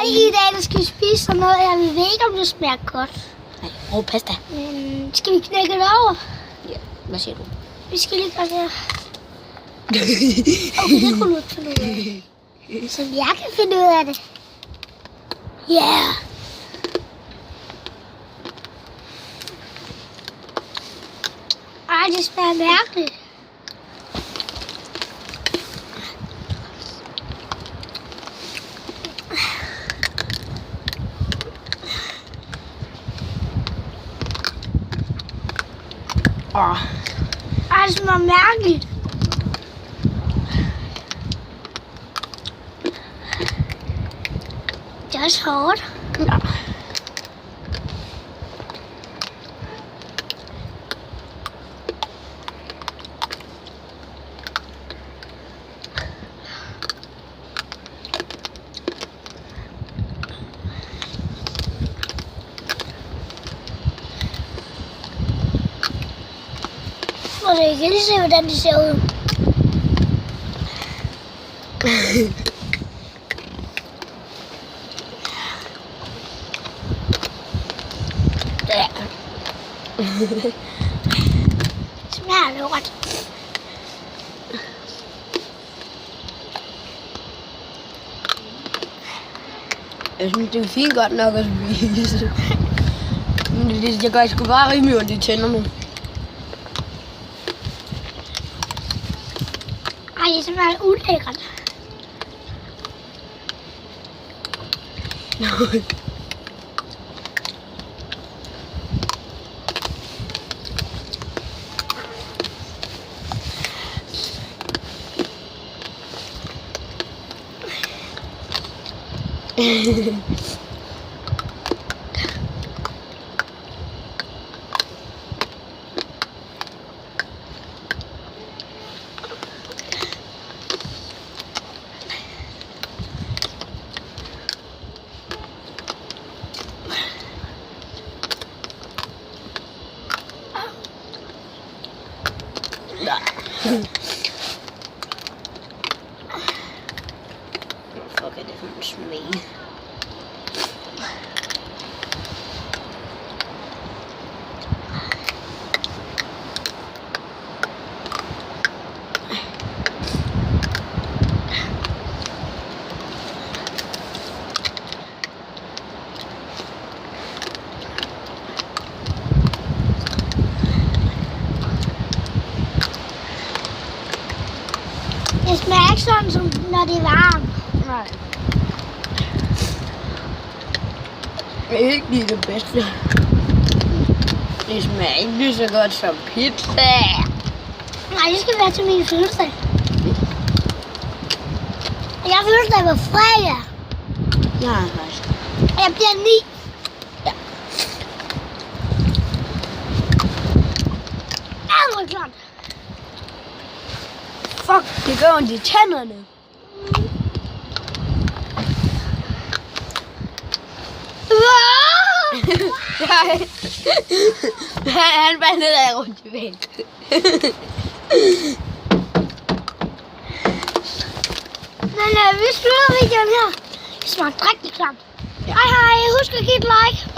Ej, i dag der skal vi spise sådan noget. Jeg ved ikke, om det smager godt. Nej, pasta. Men skal vi knække det over? Ja, hvad siger du? Vi skal lige gøre det her. Okay, det kunne du ikke finde ud af. Så jeg kan finde ud af det. Ja. Yeah. Ej, det smager mærkeligt. Ej, det smager mærkeligt. Det er også hårdt. Ja. Og så kan lige se, hvordan det ser ud. Ja. Smager lort. Jeg synes, det er fint godt nok at spise. Men jeg gør sgu bare rimelig ondt i tænderne. Ej, det smager ulækkert. Fuck, er det for en smag? Det smager ikke sådan, som når det er varmt. Nej. Det er ikke lige det bedste. Det smager ikke lige så godt som pizza. Nej, det skal være til min fødselsdag. Jeg fødselsdag på fredag. Nej, faktisk. Og jeg bliver 9. Ja. Ej, hvor klart. Fuck, det gør ondt i tænderne. Nej. Han var ned af rundt i væk. Men vi slutter videoen her. Det smagte rigtig klamt. Hej hej, husk at give et like.